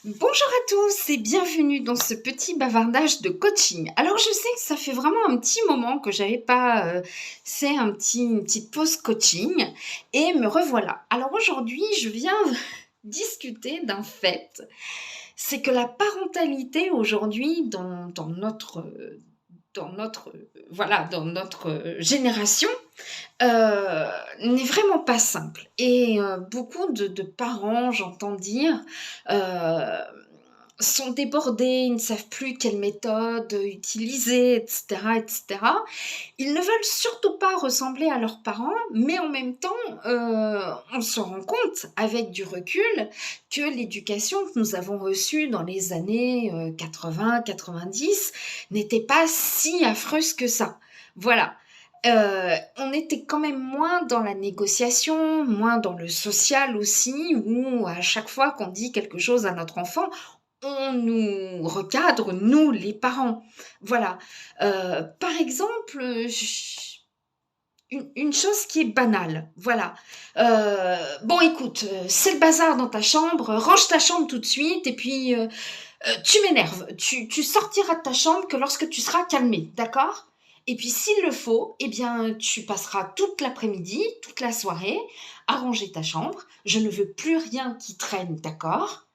Bonjour à tous et bienvenue dans ce petit bavardage de coaching. Alors je sais que ça fait vraiment un petit moment que j'avais pas fait une petite pause coaching et me revoilà. Alors aujourd'hui je viens discuter d'un fait, c'est que la parentalité aujourd'hui dans notre génération n'est vraiment pas simple. Et beaucoup de parents, j'entends dire, euh, sont débordés, ils ne savent plus quelle méthode utiliser, etc., etc. Ils ne veulent surtout pas ressembler à leurs parents, mais en même temps, on se rend compte avec du recul que l'éducation que nous avons reçue dans les années 80-90 n'était pas si affreuse que ça. Voilà. On était quand même moins dans la négociation, moins dans le social aussi, où à chaque fois qu'on dit quelque chose à notre enfant, on nous recadre, nous les parents. Voilà. Par exemple, une chose qui est banale, voilà. Bon, écoute, c'est le bazar dans ta chambre, range ta chambre tout de suite, et puis tu m'énerves. Tu sortiras de ta chambre que lorsque tu seras calmé, d'accord? Et puis s'il le faut, eh bien, tu passeras toute l'après-midi, toute la soirée, à ranger ta chambre. Je ne veux plus rien qui traîne, d'accord?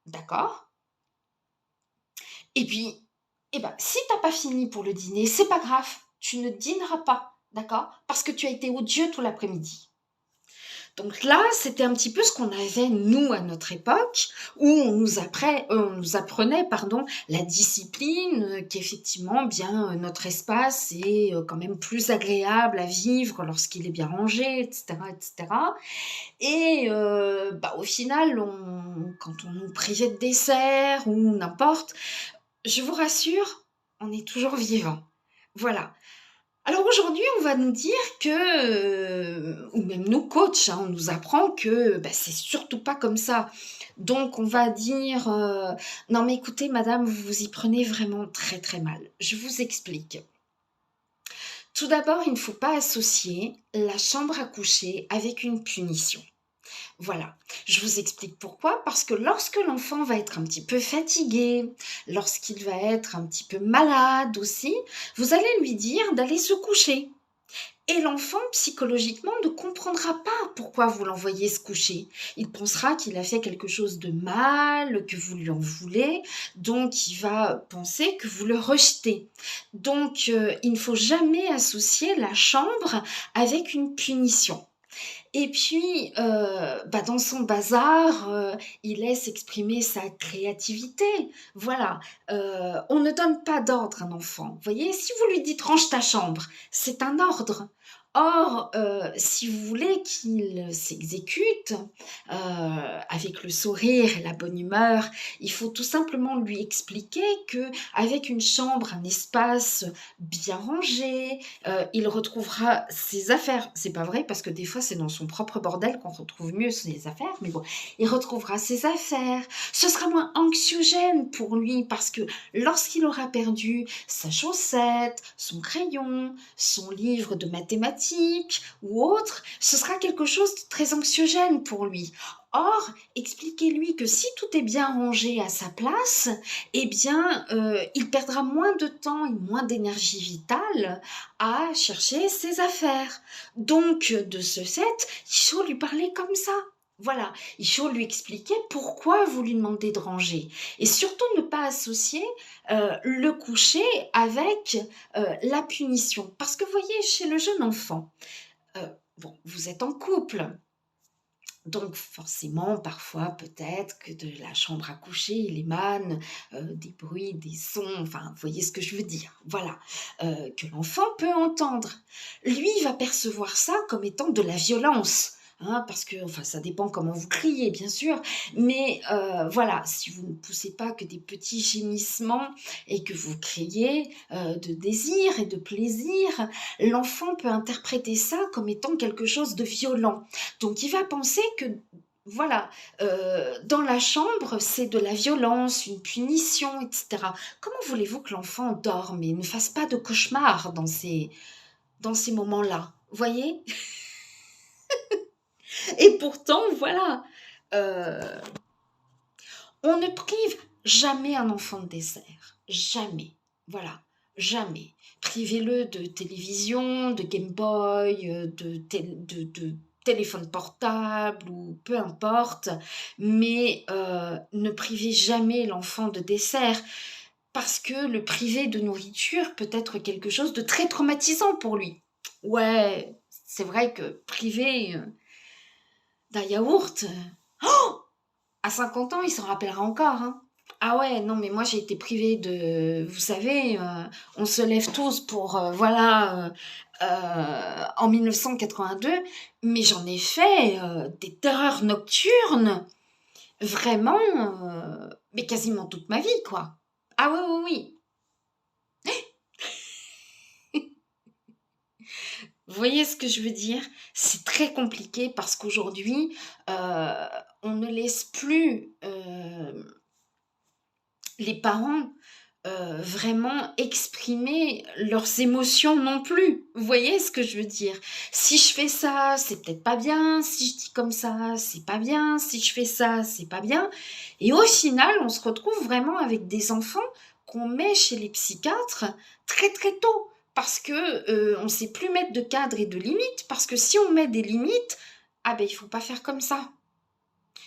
D'accord? Et puis, eh ben, si t'as pas fini pour le dîner, c'est pas grave, tu ne dîneras pas, d'accord? Parce que tu as été odieux tout l'après-midi. Donc là, c'était un petit peu ce qu'on avait, nous, à notre époque, où on nous apprenait pardon, la discipline, qu'effectivement, bien, notre espace est quand même plus agréable à vivre lorsqu'il est bien rangé, etc., etc. Et bah, au final, quand on nous privait de dessert ou n'importe, je vous rassure, on est toujours vivant. Voilà. Alors aujourd'hui, on va nous dire que, ou même nos coachs, hein, on nous apprend que bah, c'est surtout pas comme ça. Donc on va dire, non mais écoutez madame, vous vous y prenez vraiment très très mal. Je vous explique. Tout d'abord, il ne faut pas associer la chambre à coucher avec une punition. Voilà, je vous explique pourquoi. Parce que lorsque l'enfant va être un petit peu fatigué, lorsqu'il va être un petit peu malade aussi, vous allez lui dire d'aller se coucher. Et l'enfant, psychologiquement, ne comprendra pas pourquoi vous l'envoyez se coucher. Il pensera qu'il a fait quelque chose de mal, que vous lui en voulez, donc il va penser que vous le rejetez. Donc, il ne faut jamais associer la chambre avec une punition. Et puis, bah, dans son bazar, il laisse exprimer sa créativité. Voilà, on ne donne pas d'ordre à un enfant. Vous voyez, si vous lui dites: «Range ta chambre», c'est un ordre. Or, si vous voulez qu'il s'exécute, avec le sourire et la bonne humeur, il faut tout simplement lui expliquer qu'avec une chambre, un espace bien rangé, il retrouvera ses affaires. C'est pas vrai parce que des fois c'est dans son propre bordel qu'on retrouve mieux ses affaires, mais bon, il retrouvera ses affaires. Ce sera moins anxiogène pour lui parce que lorsqu'il aura perdu sa chaussette, son crayon, son livre de mathématiques ou autre, ce sera quelque chose de très anxiogène pour lui. Or, expliquez-lui que si tout est bien rangé à sa place, eh bien, il perdra moins de temps et moins d'énergie vitale à chercher ses affaires. Donc, de ce fait, il faut lui parler comme ça. Voilà, il faut lui expliquer pourquoi vous lui demandez de ranger. Et surtout ne pas associer le coucher avec la punition. Parce que vous voyez, chez le jeune enfant, bon, vous êtes en couple, donc forcément, parfois, peut-être que de la chambre à coucher, il émane des bruits, des sons, enfin, vous voyez ce que je veux dire, voilà, que l'enfant peut entendre. Lui, il va percevoir ça comme étant de la violence. Hein, parce que, enfin, ça dépend comment vous criez, bien sûr, mais voilà, si vous ne poussez pas que des petits gémissements et que vous criez de désir et de plaisir, l'enfant peut interpréter ça comme étant quelque chose de violent. Donc il va penser que, voilà, dans la chambre, c'est de la violence, une punition, etc. Comment voulez-vous que l'enfant dorme et ne fasse pas de cauchemar dans ces moments-là? Voyez? Et pourtant, voilà, euh, On ne prive jamais un enfant de dessert. Jamais. Voilà. Jamais. Privez-le de télévision, de Game Boy, de téléphone portable ou peu importe, mais ne privez jamais l'enfant de dessert parce que le priver de nourriture peut être quelque chose de très traumatisant pour lui. Ouais, c'est vrai que priver d'un yaourt, à 50 ans, il s'en rappellera encore, hein. Ah ouais, non, mais moi j'ai été privée de... Vous savez, on se lève tous pour, voilà, en 1982, mais j'en ai fait des terreurs nocturnes, vraiment, mais quasiment toute ma vie, quoi. Ah oui, oui, oui. Vous voyez ce que je veux dire? C'est très compliqué parce qu'aujourd'hui, euh, on ne laisse plus les parents vraiment exprimer leurs émotions non plus. Vous voyez ce que je veux dire? Si je fais ça, c'est peut-être pas bien. Si je dis comme ça, c'est pas bien. Si je fais ça, c'est pas bien. Et au final, on se retrouve vraiment avec des enfants qu'on met chez les psychiatres très très tôt. Parce que on sait plus mettre de cadre et de limites. Parce que si on met des limites, ah ben il faut pas faire comme ça.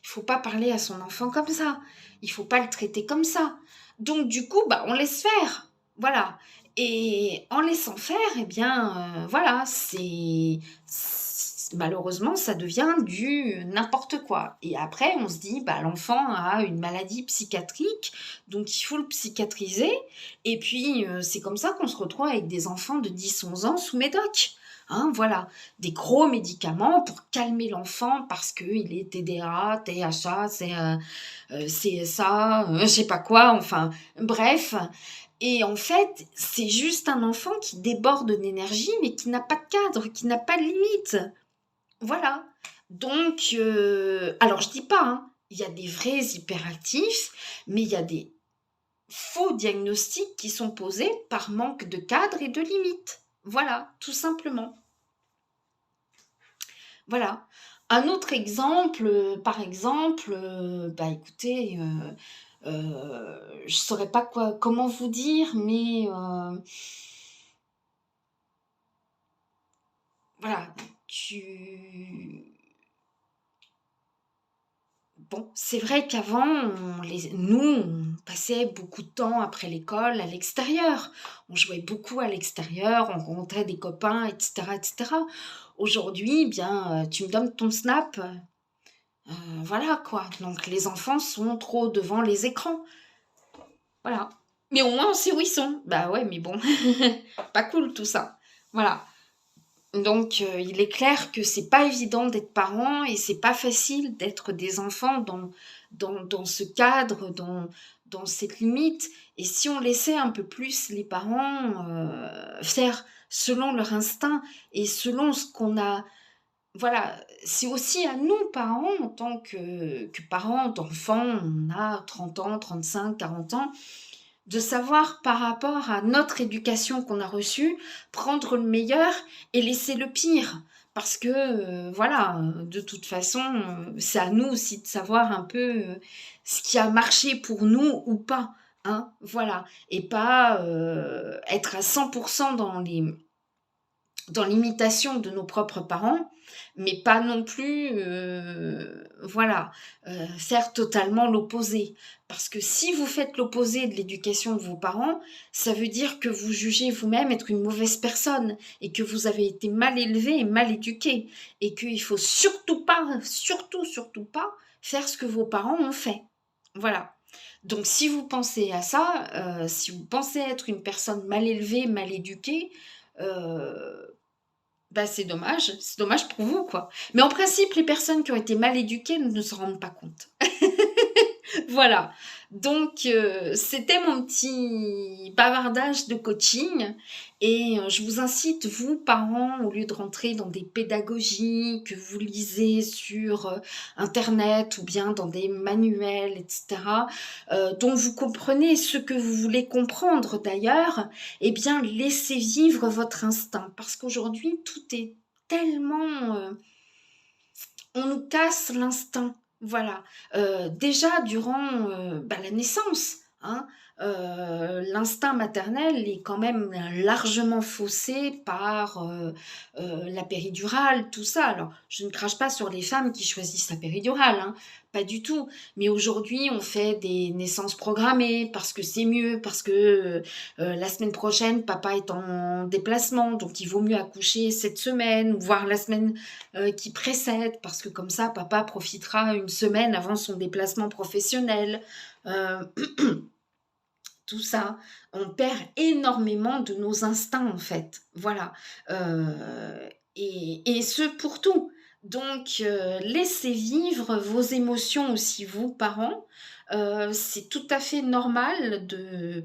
Il faut pas parler à son enfant comme ça. Il faut pas le traiter comme ça. Donc du coup, bah, on laisse faire. Voilà. Et en laissant faire, eh bien, voilà, malheureusement, ça devient du n'importe quoi. Et après, on se dit, bah, l'enfant a une maladie psychiatrique, donc il faut le psychiatriser. Et puis, c'est comme ça qu'on se retrouve avec des enfants de 10, 11 ans sous médoc. Hein, voilà, des gros médicaments pour calmer l'enfant parce qu'il est TDA, THA, CSA, je sais pas quoi, enfin, bref. Et en fait, c'est juste un enfant qui déborde d'énergie, mais qui n'a pas de cadre, qui n'a pas de limite. Voilà. Donc, alors je dis pas, hein, il y a des vrais hyperactifs, mais il y a des faux diagnostics qui sont posés par manque de cadre et de limite. Voilà, tout simplement. Voilà. Un autre exemple, par exemple, bah écoutez, je saurais pas quoi, comment vous dire, mais voilà, tu, bon, c'est vrai qu'avant, nous, on passait beaucoup de temps après l'école à l'extérieur. On jouait beaucoup à l'extérieur, on rencontrait des copains, etc., etc. Aujourd'hui, bien, tu me donnes ton snap, voilà quoi. Donc les enfants sont trop devant les écrans, voilà. Mais au moins on sait où ils sont. Bah ouais, mais bon, pas cool tout ça. Voilà. Donc il est clair que c'est pas évident d'être parent et c'est pas facile d'être des enfants dans ce cadre, dans cette limite. Et si on laissait un peu plus les parents faire selon leur instinct et selon ce qu'on a, voilà, c'est aussi à nous, parents, en tant que parents d'enfants, on a 30 ans, 35, 40 ans, de savoir par rapport à notre éducation qu'on a reçue, prendre le meilleur et laisser le pire. Parce que, voilà, de toute façon, c'est à nous aussi de savoir un peu ce qui a marché pour nous ou pas. Hein, voilà. Et pas être à 100% dans l'imitation de nos propres parents, mais pas non plus, voilà, faire totalement l'opposé. Parce que si vous faites l'opposé de l'éducation de vos parents, ça veut dire que vous jugez vous-même être une mauvaise personne et que vous avez été mal élevé et mal éduqué et qu'il faut surtout pas, surtout, surtout pas faire ce que vos parents ont fait. Voilà. Donc si vous pensez à ça, si vous pensez être une personne mal élevée, mal éduquée, euh, bah, c'est dommage pour vous, quoi. Mais en principe, les personnes qui ont été mal éduquées ne se rendent pas compte. Voilà. Donc, c'était mon petit bavardage de coaching. Et je vous incite, vous, parents, au lieu de rentrer dans des pédagogies que vous lisez sur Internet ou bien dans des manuels, etc., dont vous comprenez ce que vous voulez comprendre d'ailleurs, eh bien, laissez vivre votre instinct. Parce qu'aujourd'hui, tout est tellement... on nous casse l'instinct. Voilà, déjà durant, la naissance, hein, l'instinct maternel est quand même largement faussé par, la péridurale, tout ça. Alors, je ne crache pas sur les femmes qui choisissent la péridurale, hein, pas du tout. Mais aujourd'hui, on fait des naissances programmées parce que c'est mieux, parce que, la semaine prochaine, papa est en déplacement, donc il vaut mieux accoucher cette semaine, voire la semaine qui précède, parce que comme ça, papa profitera une semaine avant son déplacement professionnel. Euh, tout ça, on perd énormément de nos instincts en fait. Voilà. Et ce pour tout. Donc, laissez vivre vos émotions aussi, vous, parents. C'est tout à fait normal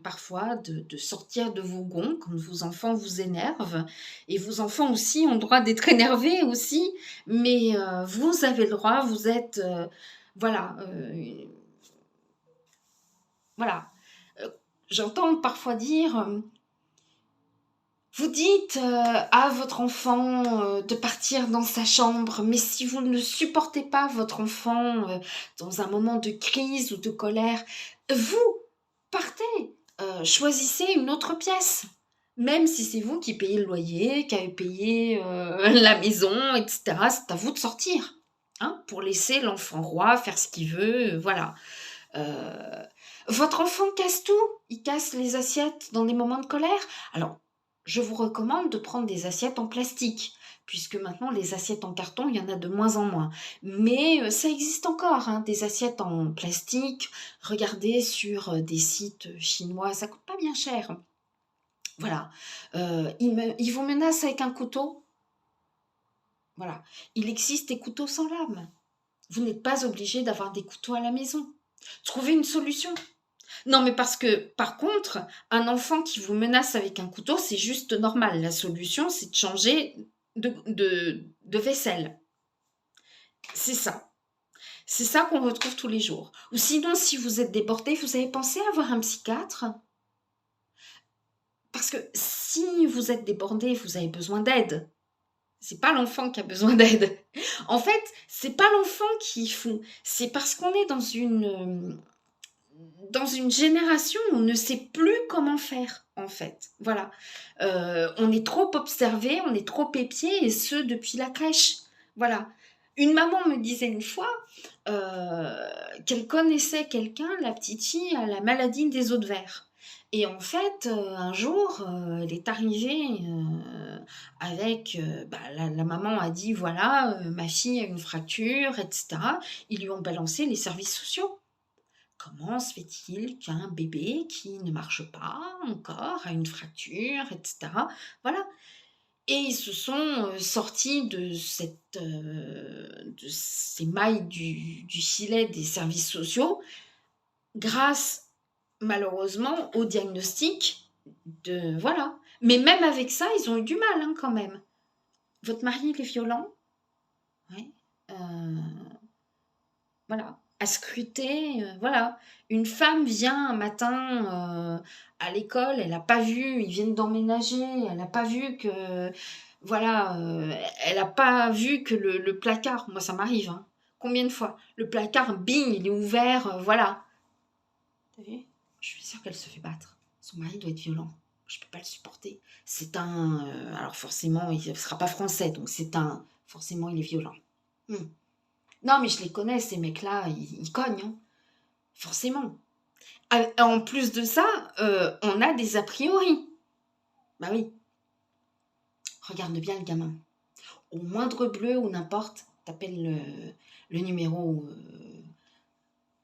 parfois de sortir de vos gonds quand vos enfants vous énervent. Et vos enfants aussi ont le droit d'être énervés aussi. Mais vous avez le droit, vous êtes... voilà. Voilà. J'entends parfois dire, vous dites à votre enfant de partir dans sa chambre, mais si vous ne supportez pas votre enfant dans un moment de crise ou de colère, vous partez, choisissez une autre pièce. Même si c'est vous qui payez le loyer, qui avez payé la maison, etc., c'est à vous de sortir, hein, pour laisser l'enfant roi faire ce qu'il veut, voilà. Euh, Votre enfant casse tout, il casse les assiettes dans des moments de colère. Alors, je vous recommande de prendre des assiettes en plastique, puisque maintenant les assiettes en carton, il y en a de moins en moins. Mais ça existe encore, hein, des assiettes en plastique. Regardez sur des sites chinois, ça coûte pas bien cher. Voilà. Ils vous menacent avec un couteau. Voilà. Il existe des couteaux sans lame. Vous n'êtes pas obligé d'avoir des couteaux à la maison. Trouvez une solution. Non, mais parce que, par contre, un enfant qui vous menace avec un couteau, c'est juste normal. La solution, c'est de changer de vaisselle. C'est ça. C'est ça qu'on retrouve tous les jours. Ou sinon, si vous êtes débordé, vous avez pensé à voir un psychiatre? Parce que si vous êtes débordé, vous avez besoin d'aide. C'est pas l'enfant qui a besoin d'aide. En fait, c'est pas l'enfant qui fout. C'est parce qu'on est dans une génération où on ne sait plus comment faire, en fait. Voilà. On est trop observé, on est trop épié, et ce, depuis la crèche. Voilà. Une maman me disait une fois qu'elle connaissait quelqu'un, la petite fille, a la maladie des os de verre. Et en fait, un jour, elle est arrivée avec... la maman a dit, voilà, ma fille a une fracture, etc. Ils lui ont balancé les services sociaux. Comment se fait-il qu'un bébé qui ne marche pas encore a une fracture, etc. Voilà. Et ils se sont sortis de ces mailles du filet des services sociaux grâce, malheureusement, au diagnostic de... Voilà. Mais même avec ça, ils ont eu du mal, hein, quand même. Votre mari, il est violent? Oui. Voilà, à scruter, voilà. Une femme vient un matin à l'école, elle n'a pas vu, ils viennent d'emménager, elle n'a pas vu que, voilà, elle n'a pas vu que le placard, moi ça m'arrive, hein. Combien de fois? Le placard, bing, il est ouvert, voilà. T'as vu? Je suis sûre qu'elle se fait battre. Son mari doit être violent. Je peux pas le supporter. C'est un, alors forcément, il ne sera pas français, donc c'est un, forcément, il est violent. Hmm. Non, mais je les connais, ces mecs-là, ils cognent, hein, forcément. En plus de ça, on a des a priori. Bah oui, regarde bien le gamin. Au moindre bleu ou n'importe, t'appelles le numéro,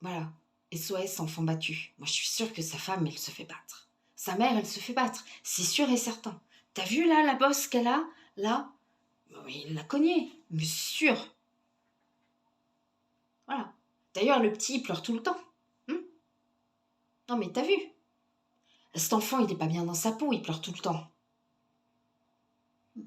voilà, SOS enfant battu. Moi, je suis sûre que sa femme, elle se fait battre. Sa mère, elle se fait battre. C'est sûr et certain. T'as vu là la bosse qu'elle a? Là? Oui, il l'a cognée, mais sûr. Voilà. D'ailleurs, le petit, il pleure tout le temps. Non, mais t'as vu? Cet enfant, il n'est pas bien dans sa peau, il pleure tout le temps. Il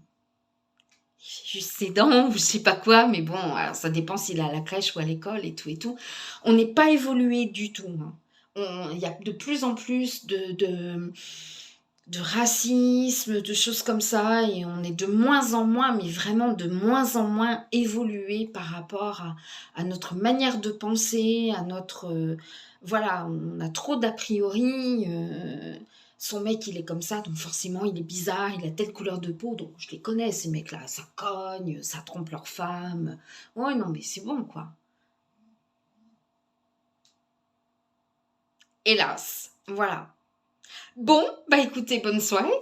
fait juste ses dents ou je sais pas quoi, mais bon, alors ça dépend s'il est à la crèche ou à l'école et tout et tout. On n'est pas évolué du tout, hein. Il y a de plus en plus de racisme, de choses comme ça, et on est de moins en moins, mais vraiment de moins en moins évolué par rapport à notre manière de penser, à notre... voilà, on a trop d'a priori. Son mec, il est comme ça, donc forcément, il est bizarre, il a telle couleur de peau, donc je les connais, ces mecs-là, ça cogne, ça trompe leur femme. Ouais, non, mais c'est bon, quoi. Hélas, voilà. Bon, bah écoutez, bonne soirée.